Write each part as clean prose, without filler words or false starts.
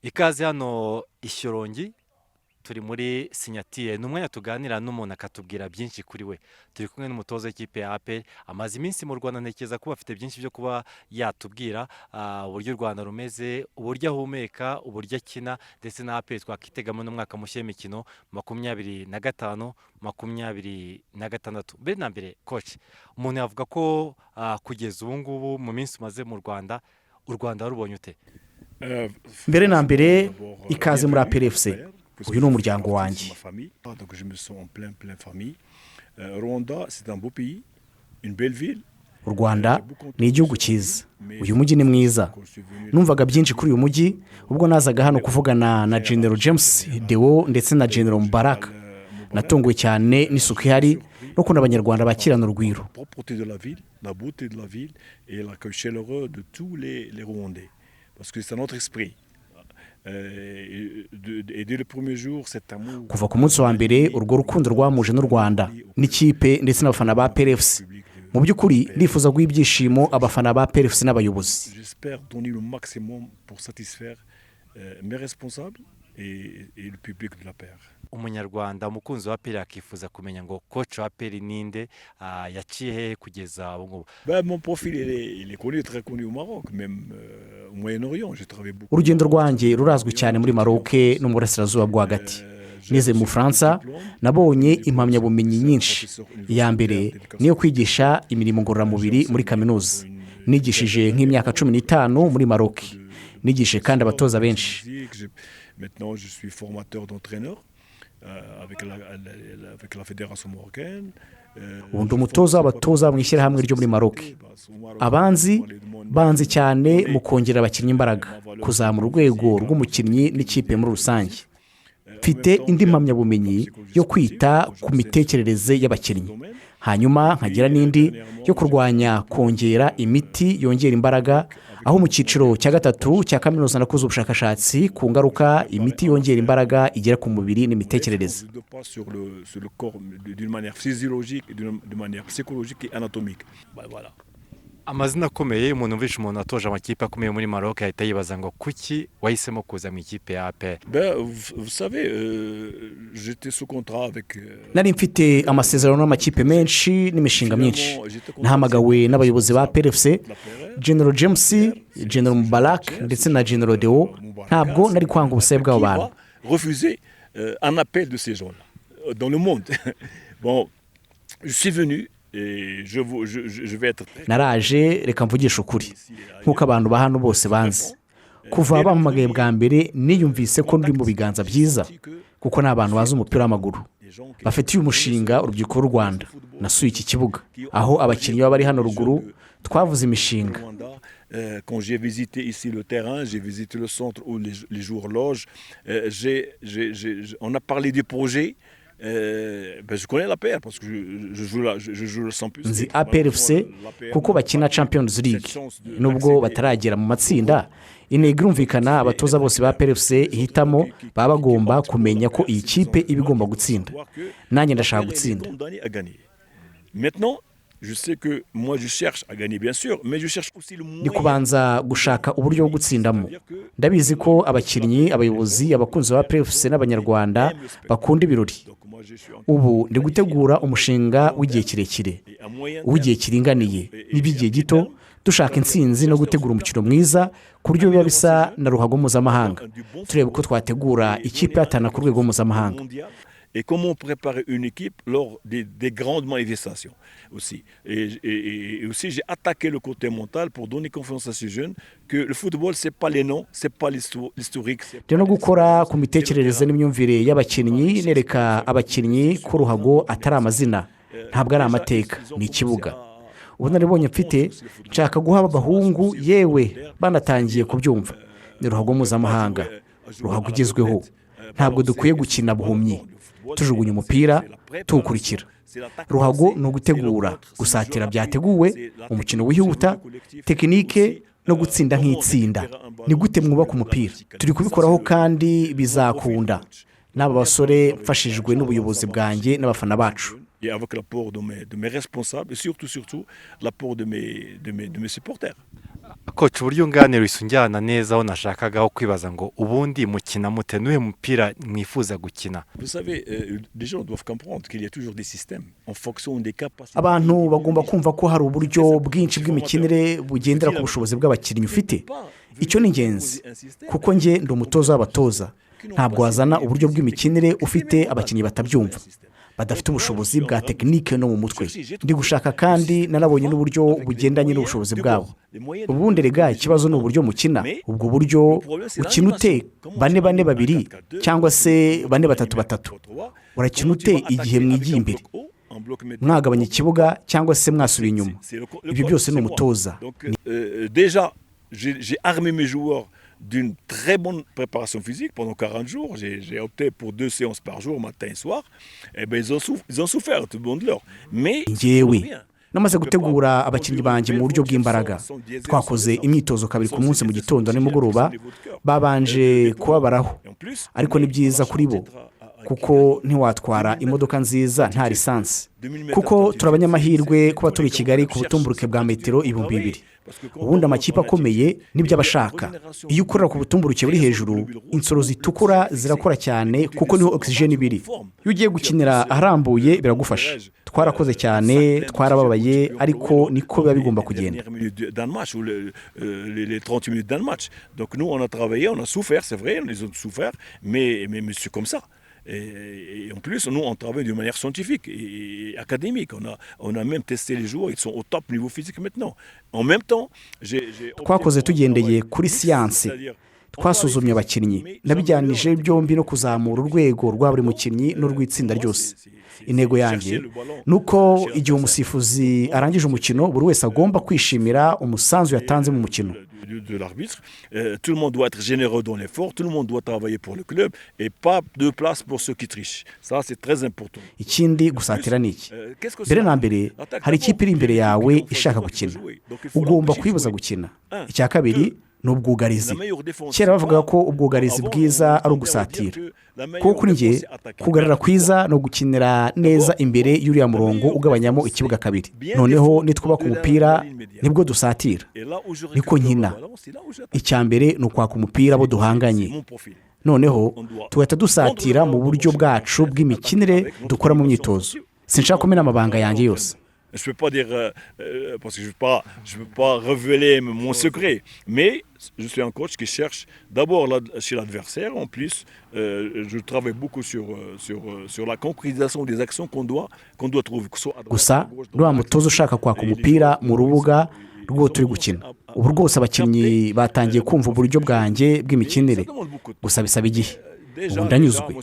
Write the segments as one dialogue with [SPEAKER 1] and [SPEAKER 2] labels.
[SPEAKER 1] ikaze hano ishyorongi turi muri sinyatire ni umwanya tuganira n'umuntu akatubwira byinshi kuri we. Turi kumwe n'umutoza w'ikipe ya APR, amaze iminsi mu Rwanda, ntekereza ko bafite byinshi byo kuba yatubwira uburyo u Rwanda rumeze, uburyo ahumeka, uburyo akina, ndetse na APR twakitegamo n'umwaka mushya w'imikino 25 26. Mbere na mbere coach, umuntu yavuga ko kugeza ubu ngubu mu minsi umaze mu Rwanda, u Rwanda warubonye ute?
[SPEAKER 2] Mbere na mbere ikaze muri APR FC. Uyu ni umuryango wanjye. U Rwanda ni igihugu cyiza, uyu mujyi ni mwiza. Numvaga byinshi kuri uyu mujyi ubwo nazaga hano kuvugana na General James Deo ndetse na General Mubarak. Natunguwe cyane n'isuku ihari no kubona abanyarwanda bakirana urugwiro.
[SPEAKER 3] Parce que c'est notre esprit.
[SPEAKER 2] Kuva ku munsi wa mbere urwo rukundo rwamuje n'u Rwanda n'ikipe ndetse n'abafana ba APR FC. Mu by'ukuri ndifuza guha ibyishimo abafana ba APR FC n'abayobozi.
[SPEAKER 3] J'espère donner le maximum pour satisfaire mes responsables et le public de l'APR.
[SPEAKER 1] Umunyarwanda umukunzi wa APR akifuza kumenya ngo coach wa APR ninde, yaciye he kugeza ubu ngubu?
[SPEAKER 3] Mon profil il est connu, très connu au Maroc, même au Moyen-Orient. J'ai travaillé beaucoup.
[SPEAKER 2] Urugendo rwanjye rurazwi cyane muri Maroc no mu burasirazuba bwo hagati. Nize mu Bufaransa, nabonye impamyabumenyi nyinshi. Iya mbere niyo kwigisha imirimo ngororamubiri muri kaminuza. Nigishije nk'imyaka 15 muri Maroc. Nigishije kandi abatoza benshi.
[SPEAKER 3] Maintenant je suis formateur d'entraîneur avec la fédération marocaine.
[SPEAKER 2] Ubundi umutoza w'abatoza mu ishyirahamwe ryo muri Maroc. Banzi cyane mu kongera abakinnyi imbaraga, kuzamura urwego rw'umukinnyi n'ikipe muri rusange. Mfite indi mpamyabumenyi yo kwita ku mitekerereze y'abakinnyi. Hanyuma nkagira n'indi yo kurwanya kongera imiti yongera imbaraga, aho mu cyiciro cya gatatu cya kaminuza nakoze ubushakashatsi ku ngaruka imiti yongera imbaraga igera ku mubiri n'imitekerereze.
[SPEAKER 1] Amazina akomeye, umuntu umvisha umuntu atoje amakipe akomeye muri Maroc ahita yibaza ngo kuki wahisemo kuza mu ikipe ya APR?
[SPEAKER 3] Vous savez, j'étais sous contrat avec
[SPEAKER 2] Nari mfite amasezerano n'amakipe menshi n'imishinga myinshi. Nahamagawe n'abayobozi ba APR FC, General James, General Mubarak ndetse na General Deo. Ntabwo nari kwanga ubusabe bw'abo bantu.
[SPEAKER 3] Refuser un appel de ces gens-là dans le monde. Bon, je suis venu.
[SPEAKER 2] Naraje reka mvugisha ukuri nk'uko abantu ba hano bose banzi. Kuva bampamagaye bwa mbere niyumvise ko ndi mu biganza byiza, kuko ni abantu bazi umupira w'amaguru bafitiye umushinga urubyiruko rw'u Rwanda. Nasuye iki kibuga aho abakinnyi baba bari hano ruguru, twavuze imishinga.
[SPEAKER 3] Quand j'ai visité ici le terrain, j'ai visité le centre où les joueurs logent, on a parlé des projets. Je connais la PR parce que je joue le 100+.
[SPEAKER 2] Nzi APR FC kuko bakina Champions League. Nubwo bataragera mu matsinda, intego irumvikana abatoza bose ba APR FC ihitamo baba bagomba kumenya ko iyi kipe iba igomba gutsinda. Nanjye ndashaka gutsinda.
[SPEAKER 3] Maintenant, je sais que moi je cherche à gagner bien sûr, mais je cherche aussi le moyen.
[SPEAKER 2] Ni kubanza gushaka uburyo bwo gutsindamo. Ndabizi ko abakinnyi, abayobozi, abakunzi ba APR FC n'abanyarwanda bakunda ibirori. Ubu ndi gutegura umushinga w'igihe kirekire, w'igihe kiringaniye n'iby'igihe gito, dushaka intsinzi no gutegura umukino mwiza ku buryo biba bisa na ruhago mpuzamahanga. Turebe uko twategura ikipe yatana ku rwego mpuzamahanga.
[SPEAKER 3] Et comment préparer une équipe lors des grandes manifestations aussi. Et aussi, j'ai attaqué le côté mental pour donner confiance à ces jeunes que le football, c'est pas les noms, c'est pas l'historique.
[SPEAKER 2] Rero gukora ku mitekerereze n'imyumvire y'abakinnyi, nereka abakinnyi ko ruhago atari amazina, ntabwo ari amateka, ni ikibuga. Ubu naribonye mfite nshaka guha abahungu yewe banatangiye kubyumva. Ni ruhago mpuzamahanga, ruhago ugezweho. Ntabwo dukwiye gukina buhumyi, tujugunya umupira tuwukurikira. Ruhago ni ugutegura, gusatira byateguwe, umukino wihuta, tekinike no gutsinda nk'itsinda. Ni gute mwubaka umupira? Turi kubikoraho kandi bizakunda. N'aba basore mfashijwe n'ubuyobozi bwanjye n'abafana bacu.
[SPEAKER 3] Et avec l'apport de mes responsables et surtout l'apport de mes supporters.
[SPEAKER 1] koci uburyo nganira unjyana neza aho nashakagaho kwibaza ngo ubundi mukina mute n'uyu mupira mwifuza gukina.
[SPEAKER 3] Vous savez, les gens doivent comprendre qu'il y a toujours des systèmes en fonction des capacités.
[SPEAKER 2] abantu bagomba kumva ko hari uburyo bwinshi bw'imikinire bugendera ku bushobozi bw'abakinnyi ufite. Icyo ni ingenzi kuko njye ndi umutoza w'abatoza. Ntabwo wazana uburyo bw'imikinire ufite abakinnyi batabyumva, badafite ubushobozi bwa tekinike no mu mutwe. Ndi gushaka kandi narabonye n'uburyo bugendanye n'ubushobozi bwabo. Ubundi rega ikibazo ni uburyo mukina. Ubwo buryo ukina ute 4-4-2 cyangwa se 4-3-3? Urakina ute igihe mwigiye imbere, mwagabanya ikibuga cyangwa se mwasubiye inyuma? Ibyo byose ni umutoza.
[SPEAKER 3] Déjà, j'ai armé mes joueurs d'une très bonne préparation physique pendant 40 jours. J'ai opté pour 2 séances par jour, matin et soir. Eh ben, ils ont souffert, tout le monde leur. Mais
[SPEAKER 2] njyewe namaze gutegura abakinnyi banjye mu buryo bw'imbaraga. Twakoze imyitozo 2 ku munsi mu gitondo nimugoroba, babanje kubabaraho. Ariko ni byiza kuri bo kuko ntiwatwara imodoka nziza nta lisansi, kuko turabanyamahirwe kuba turi i Kigali ku butumburuke bwa metero 2000. Ubundi amakipe akomeye nibyo abashaka. Iyo ukorera ku butumburuke buri hejuru, insoro zitukura zirakora cyane kuko niho oxygene ibiri. Iyo ugiye gukinira aharambuye biragufasha. Twarakoze cyane, twarababaye, ariko niko biba bigomba kugenda.
[SPEAKER 3] Les 30 minutes d'un match. Donc nous on a travaillé, on a souffert, c'est vrai, les autres souffert, mais c'est comme ça. Et en plus, nous, on travaille de manière scientifique et académique. On a même testé les joueurs, ils sont au top niveau physique maintenant. En même temps,
[SPEAKER 2] twakoze tugendeye kuri siyansi. Twasuzumye abakinnyi, nabijyanije byombi no kuzamura urwego rwa buri mukinnyi n'urw'itsinda ryose. Intego yanjye nuko igihe umusifuzi arangije umukino, buri wese agomba kwishimira umusanzu yatanze mu mukino.
[SPEAKER 3] De l'arbitre, tout le monde doit être généreux dans l'effort, tout le monde doit travailler pour le club et pas de place pour ceux qui trichent. Ça c'est très important.
[SPEAKER 2] Ikindi gusatira niki? Mbere na mbere hari ikipe iri imbere yawe ishaka gukina, ugomba kwibuza gukina. Icya kabiri ni ubwugarizi. Kera bavuga ko ubwugarizi bwiza ari ugusatira, kuko kuri njye kugarara kwiza no gukinira neza imbere y'uriya murongo ugabanyamo ikibuga 2. Noneho nitwubaka umupira nibwo dusatira, niko nkina. Icya mbere ni ukwaka umupira abo duhanganye, noneho tugahita dusatira mu buryo bwacu bw'imikinire dukora mu myitozo. Sinshaka kumena amabanga yanjye yose.
[SPEAKER 3] Je ne peux pas dire, parce que je ne peux pas révéler mon secret, mais je suis un coach qui cherche d'abord chez l'adversaire. En plus, je travaille beaucoup sur la concrétisation des actions qu'on doit trouver.
[SPEAKER 2] Gusa rwa mutozo ushaka kwaka umupira mu rubuga rwo turi gukina. Ubu rwose abakinnyi batangiye kumva uburyo bwanjye bw'imikinire. Gusa bisaba igihe. Ubu ndanyuzwe.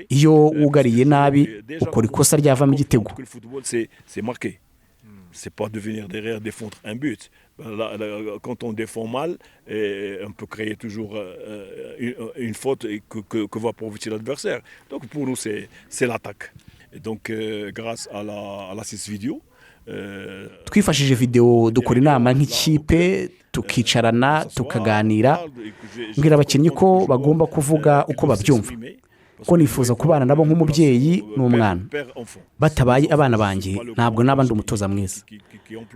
[SPEAKER 2] Iyo wugariye nabi ukora ikosa ryavamo igitego.
[SPEAKER 3] C'est pas de venir derrière défendre un but. Quand on défend mal, on peut créer toujours une faute que va profiter l'adversaire. Donc pour nous, c'est l'attaque. Et donc grâce à la 6 vidéo,
[SPEAKER 2] twifashije video dukora inama nk'ikipe, tukicarana tukaganira, mbwira abakinnyi ko bagomba kuvuga uko babyumva, ko nifuza kubana nabo nk'umubyeyi n'umwana. Batabaye abana banjye ntabwo naba ndi umutoza mwiza.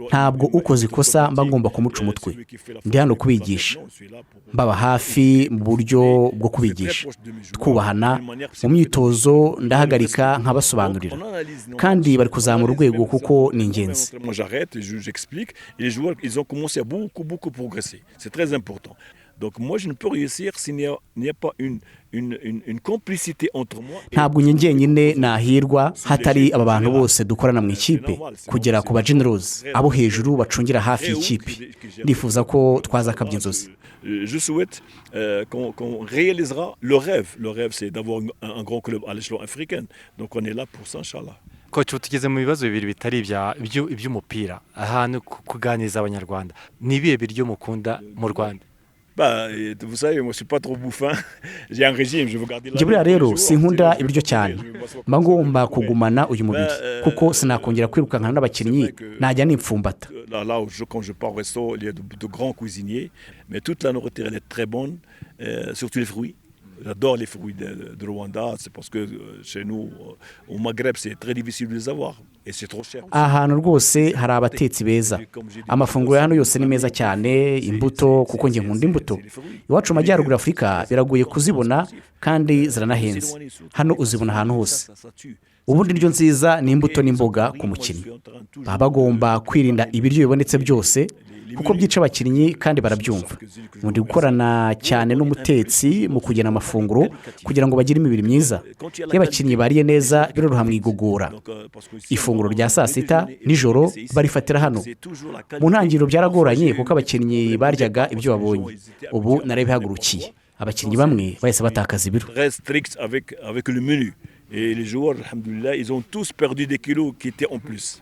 [SPEAKER 2] Ntabwo ukoze ikosa mba ngomba kumuca umutwe. Ndi hano kubigisha, mbaba hafi mu buryo bwo kubigisha, twubahana mu myitozo, ndahagarika nkabasobanurira, kandi bari kuzamura urwego kuko ni ingenzi.
[SPEAKER 3] Donc moi je ne peux réussir s'il n'y a pas une complicité entre moi.
[SPEAKER 2] Ntabwo njyenyine nahirwa hatari aba bantu bose dukorana mu ikipe, kugera ku ba generals abo hejuru bacungira hafi y'ikipe. Ndifuza ko twazakabya inzozi.
[SPEAKER 3] Je souhaite qu'on réalisera le rêve. Le rêve c'est d'avoir un grand club à l'échelon africain. Donc on est là pour ça, Inch'Allah.
[SPEAKER 1] Coach, tugeze mu bibazo bibiri bitari iby'umupira, ahantu kuganiriza abanyarwanda. Ni ibihe biryo mukunda mu Rwanda?
[SPEAKER 3] Vous savez, moi je suis pas trop bouffin. J'ai un régime, je veux garder la.
[SPEAKER 2] Njye rero sinkunda ibiryo cyane. Mba ngomba kugumana uyu mubiri kuko sinakongera kwirukankana n'abakinnyi najya nipfumbata.
[SPEAKER 3] Là quand je pars au resto, il y a de grands cuisiniers, mais toute la nourriture elle est très bonne, surtout les fruits. J'adore les fruits de Rwanda, c'est parce que chez nous au Maghreb c'est très difficile de les avoir. Et c'est trop cher.
[SPEAKER 2] aha hantu rwose hari abatetsi beza, amafunguro ya hano yose ni meza cyane, imbuto kuko njye nkunda imbuto. Iwacu mu majyaruguru y'Afurika biragoye kuzibona kandi ziranahenze, hano uzibona ahantu hose. Ubundi indyo nziza ni imbuto n'imboga ku mukinnyi. Baba bagomba kwirinda ibiryo bibonetse byose kuko byica abakinnyi kandi barabyumva. Ndi gukorana cyane n'umutetsi mu kugena amafunguro kugira ngo bagire imibiri myiza. Iyo abakinnyi bariye neza biroroha mu igogora. Ifunguro rya saa sita nijoro barifatira hano. Mu ntangiriro byaragoranye kuko abakinnyi baryaga ibyo babonye. Ubu narabihagurukiye. Abakinnyi bamwe bahise batakaza ibiro.
[SPEAKER 3] Très strict avec le menu. Et les joueurs, alhamdoulilah, ils ont tous perdu des kilos qui étaient en plus.